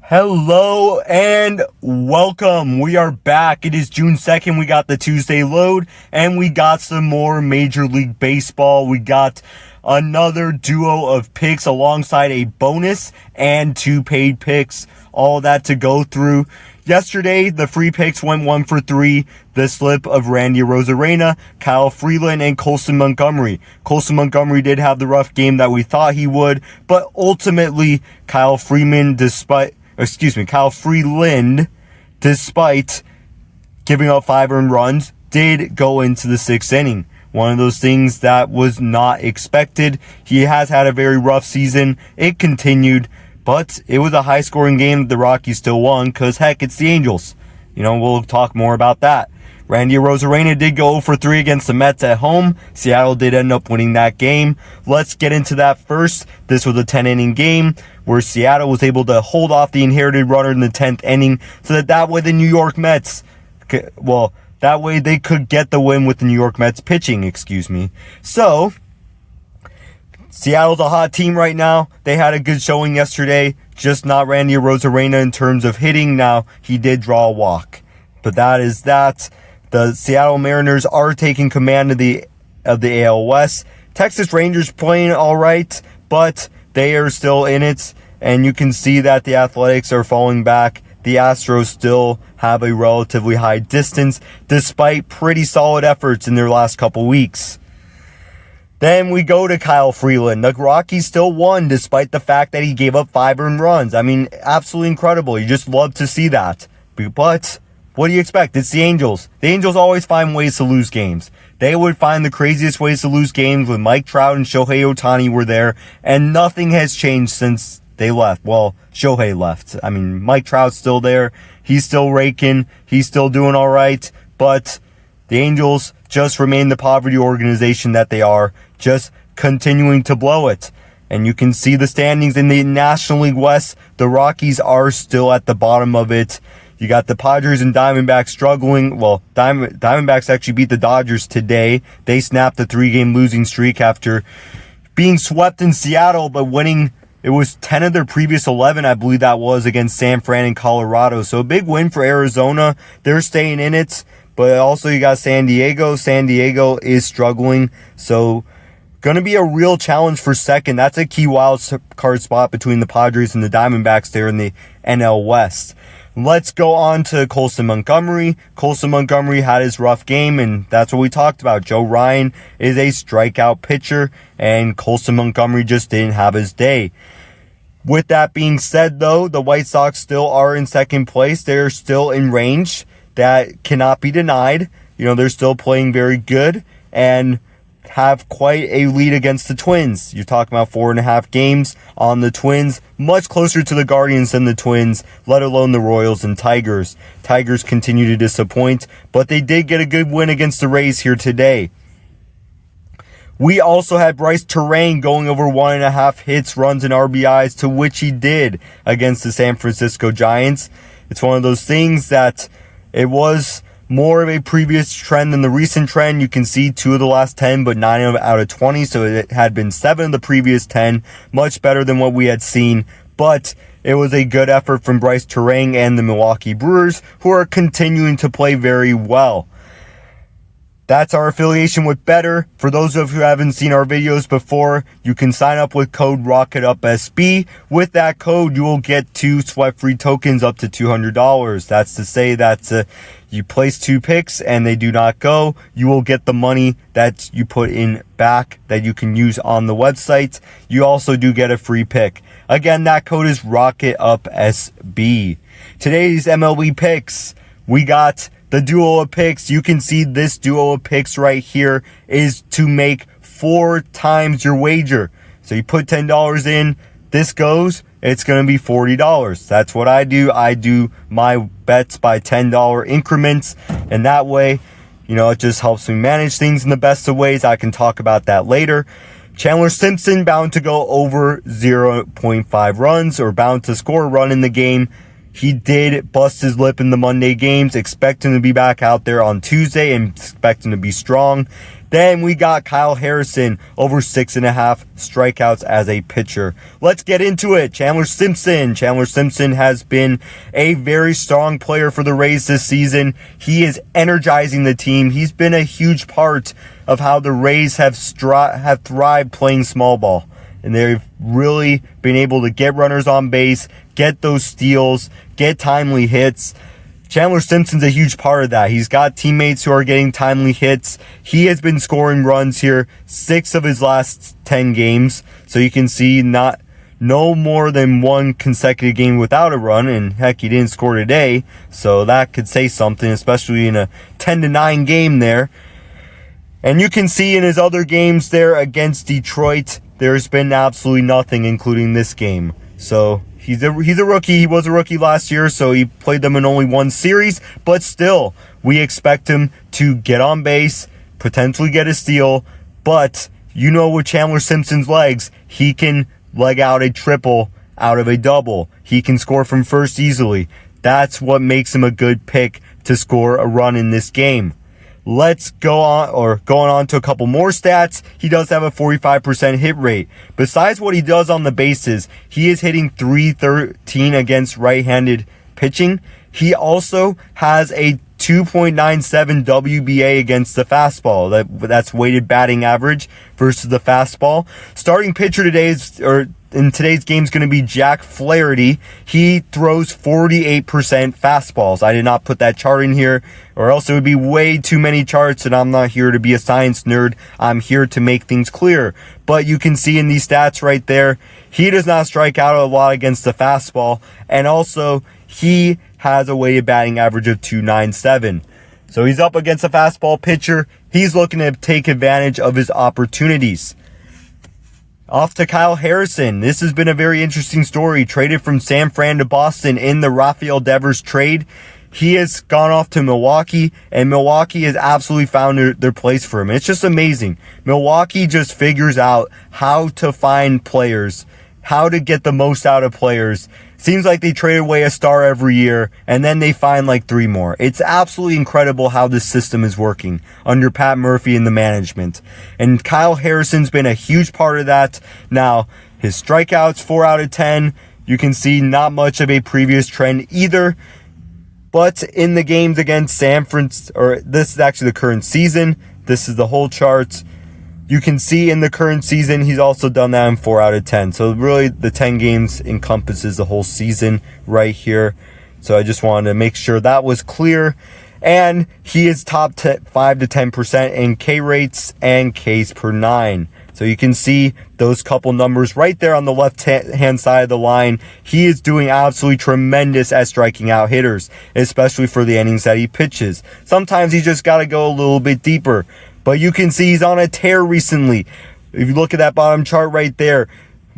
Hello and welcome. We are back. It is June 2nd. We got the Tuesday load and we got some more Major League Baseball. We got another duo of picks alongside a bonus and two paid picks. All that to go through. Yesterday, the free picks went 1 for 3. The slip of Randy Arozarena, Kyle Freeland, and Colson Montgomery. Colson Montgomery did have the rough game that we thought he would, but ultimately, Kyle Freeland, despite giving up 5 earned runs, did go into the 6th inning. One of those things that was not expected. He has had a very rough season. It continued, but it was a high-scoring game that the Rockies still won because, heck, it's the Angels. We'll talk more about that. Randy Arozarena did go 0 for 3 against the Mets at home. Seattle did end up winning that game. Let's get into that first. This was a 10-inning game where Seattle was able to hold off the inherited runner in the 10th inning so that way the New York Mets, that way they could get the win with the New York Mets pitching, So, Seattle's a hot team right now. They had a good showing yesterday, just not Randy Arozarena in terms of hitting. Now, he did draw a walk. But that is that. The Seattle Mariners are taking command of the AL West. Texas Rangers playing all right, but they are still in it. And you can see that the Athletics are falling back. The Astros still have a relatively high distance, despite pretty solid efforts in their last couple weeks. Then we go to Kyle Freeland. The Rockies still won, despite the fact that he gave up 5 earned runs. Absolutely incredible. You just love to see that. But what do you expect? It's the Angels. The Angels always find ways to lose games. They would find the craziest ways to lose games when Mike Trout and Shohei Ohtani were there, and nothing has changed since they left. Well, Shohei left. Mike Trout's still there. He's still raking. He's still doing all right. But the Angels just remain the poverty organization that they are, just continuing to blow it. And you can see the standings in the National League West. The Rockies are still at the bottom of it. You got the Padres and Diamondbacks struggling. Well, Diamondbacks actually beat the Dodgers today. They snapped the 3-game losing streak after being swept in Seattle, but winning. It was 10 of their previous 11, I believe that was, against San Fran and Colorado. So a big win for Arizona. They're staying in it. But also you got San Diego. San Diego is struggling. So going to be a real challenge for second. That's a key wild card spot between the Padres and the Diamondbacks there in the NL West. Let's go on to Colson Montgomery. Colson Montgomery had his rough game, and that's what we talked about. Joe Ryan is a strikeout pitcher, and Colson Montgomery just didn't have his day. With that being said, though, the White Sox still are in second place. They're still in range. That cannot be denied. They're still playing very good and have quite a lead against the Twins. You're talking about 4.5 games on the Twins, much closer to the Guardians than the Twins, let alone the Royals and Tigers. Tigers continue to disappoint, but they did get a good win against the Rays here today. We also had Bryce Terrain going over 1.5 hits, runs, and RBIs, to which he did against the San Francisco Giants. It's one of those things that it was more of a previous trend than the recent trend. You can see 2 of the last 10, but 9 out of 20. So it had been 7 of the previous 10. Much better than what we had seen. But it was a good effort from Bryce Terrain and the Milwaukee Brewers, who are continuing to play very well. That's our affiliation with Betr. For those of you who haven't seen our videos before, you can sign up with code ROCKETUPSB. With that code, you will get 2 sweat-free tokens up to $200. That's to say that you place 2 picks and they do not go, you will get the money that you put in back that you can use on the website. You also do get a free pick. Again, that code is ROCKETUPSB. Today's MLB picks, we got the duo of picks. You can see this duo of picks right here is to make 4 times your wager. So you put $10 in, this goes, it's going to be $40. That's what I do. I do my bets by $10 increments, and that way, it just helps me manage things in the best of ways. I can talk about that later. Chandler Simpson bound to go over 0.5 runs, or bound to score a run in the game. He did bust his lip in the Monday games. Expect him to be back out there on Tuesday and expect him to be strong. Then we got Kyle Harrison over 6.5 strikeouts as a pitcher. Let's get into it. Chandler Simpson. Chandler Simpson has been a very strong player for the Rays this season. He is energizing the team. He's been a huge part of how the Rays have thrived playing small ball. And they've really been able to get runners on base, get those steals, get timely hits. Chandler Simpson's a huge part of that. He's got teammates who are getting timely hits. He has been scoring runs here 6 of his last 10 games. So you can see no more than one consecutive game without a run. And heck, he didn't score today. So that could say something, especially in a 10-9 game there. And you can see in his other games there against Detroit, there's been absolutely nothing, including this game. So he's a rookie. He was a rookie last year, so he played them in only one series. But still, we expect him to get on base, potentially get a steal. But you know, with Chandler Simpson's legs, he can leg out a triple out of a double. He can score from first easily. That's what makes him a good pick to score a run in this game. Let's go on, going on to a couple more stats. He does have a 45% hit rate. Besides what he does on the bases, he is hitting .313 against right-handed pitching. He also has a 2.97 WBA against the fastball. That's weighted batting average versus the fastball. Starting pitcher in today's game is going to be Jack Flaherty. He throws 48% fastballs. I did not put that chart in here, or else it would be way too many charts, and I'm not here to be a science nerd. I'm here to make things clear. But you can see in these stats right there, he does not strike out a lot against the fastball, and also he has a weighted batting average of 297. So he's up against a fastball pitcher. He's looking to take advantage of his opportunities. Off to Kyle Harrison. This has been a very interesting story. Traded from San Fran to Boston in the Rafael Devers trade. He has gone off to Milwaukee, and Milwaukee has absolutely found their place for him. It's just amazing. Milwaukee just figures out how to find players, how to get the most out of players. Seems like they trade away a star every year, and then they find like 3 more. It's absolutely incredible how this system is working under Pat Murphy and the management. And Kyle Harrison's been a huge part of that. Now, his strikeouts, 4 out of 10. You can see not much of a previous trend either. But in the games against San Francisco, or this is actually the current season. This is the whole chart. You can see in the current season, he's also done that in 4 out of 10. So really, the 10 games encompasses the whole season right here. So I just wanted to make sure that was clear. And he is top 5 to 10% in K rates and Ks per 9. So you can see those couple numbers right there on the left-hand side of the line. He is doing absolutely tremendous at striking out hitters, especially for the innings that he pitches. Sometimes you just got to go a little bit deeper. But you can see he's on a tear recently. If you look at that bottom chart right there,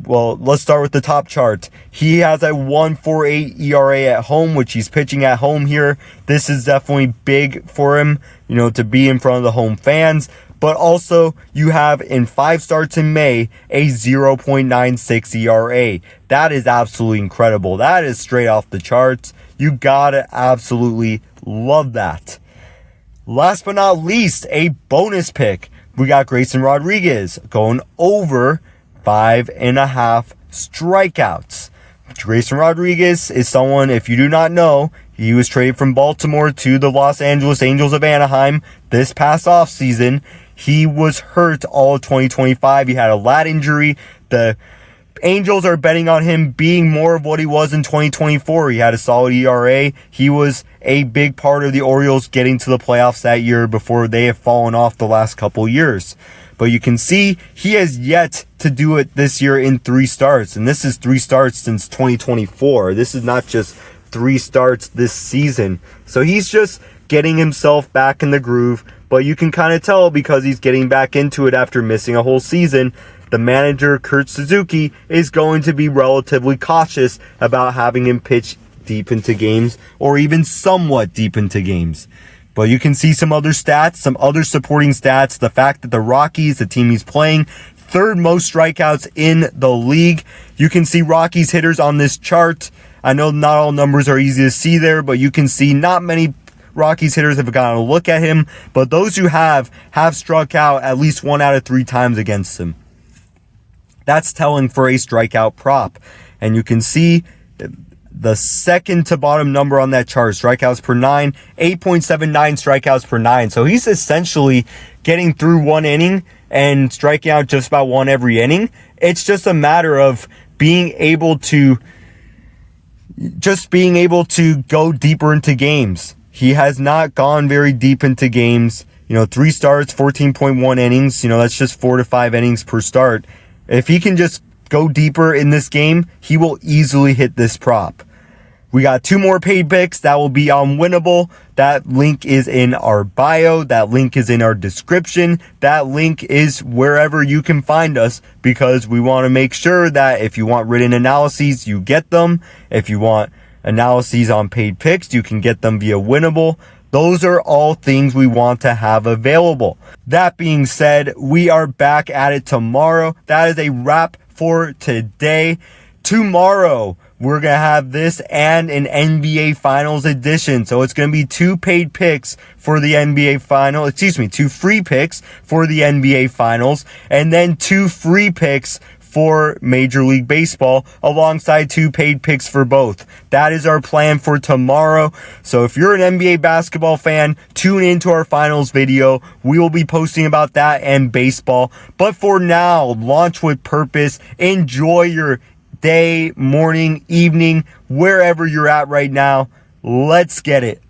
well, let's start with the top chart. He has a 1.48 ERA at home, which he's pitching at home here. This is definitely big for him, to be in front of the home fans. But also, you have in 5 starts in May, a 0.96 ERA. That is absolutely incredible. That is straight off the charts. You gotta absolutely love that. Last but not least, a bonus pick. We got Grayson Rodriguez going over 5.5 strikeouts. Grayson Rodriguez is someone, if you do not know, he was traded from Baltimore to the Los Angeles Angels of Anaheim this past offseason. He was hurt all of 2025. He had a lat injury. The Angels are betting on him being more of what he was in 2024. He had a solid ERA. He was a big part of the Orioles getting to the playoffs that year before they have fallen off the last couple years. But you can see he has yet to do it this year in 3 starts. And this is 3 starts since 2024. This is not just 3 starts this season. So he's just getting himself back in the groove. But you can kind of tell because he's getting back into it after missing a whole season. The manager, Kurt Suzuki, is going to be relatively cautious about having him pitch deep into games or even somewhat deep into games. But you can see some other stats, some other supporting stats. The fact that the Rockies, the team he's playing, 3rd most strikeouts in the league. You can see Rockies hitters on this chart. I know not all numbers are easy to see there, but you can see not many Rockies hitters have gotten a look at him, but those who have struck out at least 1 out of 3 times against him. That's telling for a strikeout prop. And you can see the second to bottom number on that chart, strikeouts per 9, 8.79 strikeouts per 9. So he's essentially getting through 1 inning and striking out just about 1 every inning. It's just a matter of being able to go deeper into games. He has not gone very deep into games. 3 starts, 14.1 innings. That's just 4 to 5 innings per start. If he can just go deeper in this game, he will easily hit this prop. We got 2 more paid picks that will be on Winible. That link is in our bio. That link is in our description. That link is wherever you can find us, because we want to make sure that if you want written analyses, you get them. If you want analyses on paid picks, you can get them via Winible. Those are all things we want to have available. That being said, we are back at it tomorrow. That is a wrap for today. Tomorrow, we're going to have this and an NBA Finals edition. So it's going to be 2 paid picks for the NBA Finals. 2 free picks for the NBA Finals. And then 2 free picks for Major League Baseball, alongside 2 paid picks for both. That is our plan for tomorrow. So if you're an NBA basketball fan, tune into our finals video. We will be posting about that and baseball. But for now, launch with purpose. Enjoy your day, morning, evening, wherever you're at right now. Let's get it.